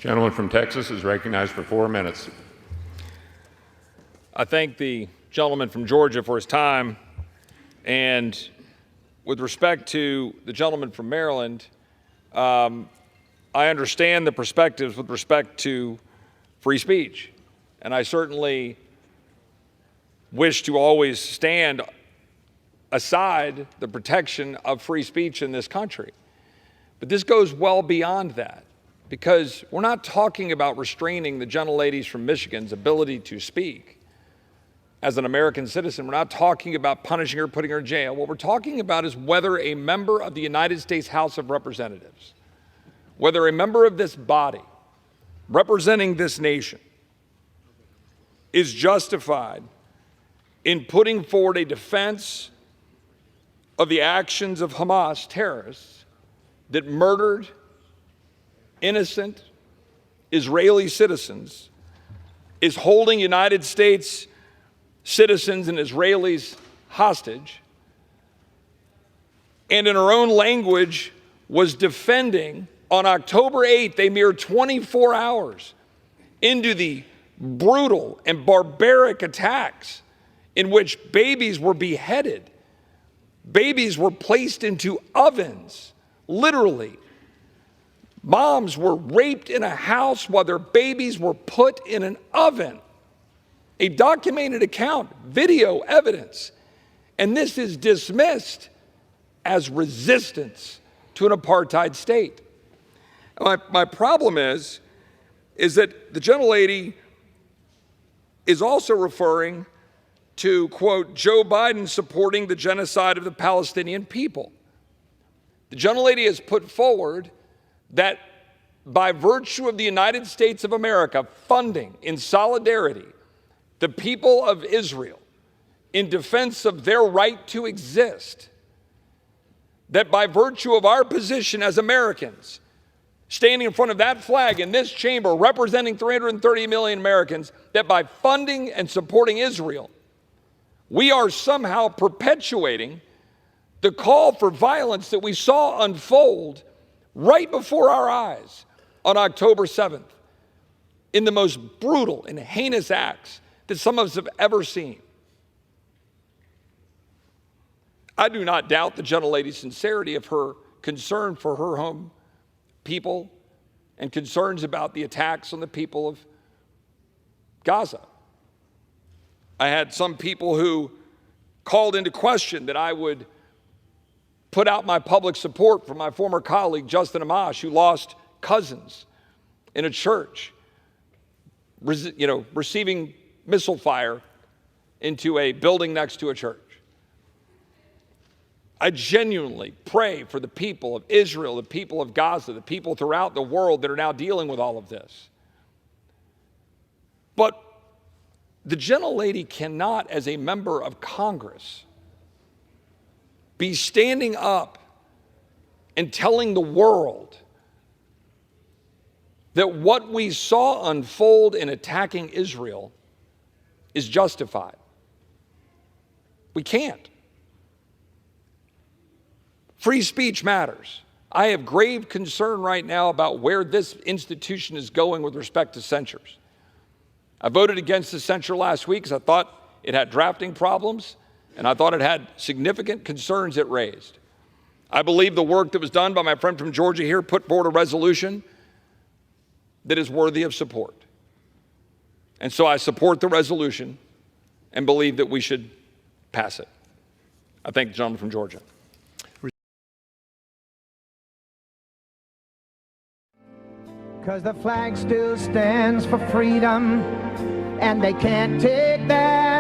Gentleman from Texas is recognized for 4 minutes. I thank the gentleman from Georgia for his time. And with respect to the gentleman from Maryland, I understand the perspectives with respect to free speech. And I certainly wish to always stand aside the protection of free speech in this country. But this goes well beyond that, because we're not talking about restraining the gentlelady from Michigan's ability to speak as an American citizen. We're not talking about punishing her, putting her in jail. What we're talking about is whether a member of the United States House of Representatives, whether a member of this body representing this nation is justified in putting forward a defense of the actions of Hamas terrorists that murdered innocent Israeli citizens, is holding United States citizens and Israelis hostage, and in her own language was defending on October 8th, a mere 24 hours into the brutal and barbaric attacks in which babies were beheaded, babies were placed into ovens, literally. Moms were raped in a house while their babies were put in an oven. A documented account, video evidence. And this is dismissed as resistance to an apartheid state. My problem is that the gentlelady is also referring to, quote, Joe Biden supporting the genocide of the Palestinian people. The gentlelady has put forward that by virtue of the United States of America funding in solidarity the people of Israel in defense of their right to exist, that by virtue of our position as Americans, standing in front of that flag in this chamber representing 330 million Americans, that by funding and supporting Israel, we are somehow perpetuating the call for violence that we saw unfold right before our eyes on October 7th in the most brutal and heinous acts that some of us have ever seen. I do not doubt the gentlelady's sincerity of her concern for her home people and concerns about the attacks on the people of Gaza. I had some people who called into question that I would put out my public support for my former colleague, Justin Amash, who lost cousins in a church, receiving missile fire into a building next to a church. I genuinely pray for the people of Israel, the people of Gaza, the people throughout the world that are now dealing with all of this. But the gentlelady cannot, as a member of Congress, be standing up and telling the world that what we saw unfold in attacking Israel is justified. We can't. Free speech matters. I have grave concern right now about where this institution is going with respect to censures. I voted against the censure last week because I thought it had drafting problems, and I thought it had significant concerns it raised. I believe the work that was done by my friend from Georgia here put forward a resolution that is worthy of support. And so I support the resolution and believe that we should pass it. I thank the gentleman from Georgia. Because the flag still stands for freedom, and they can't take that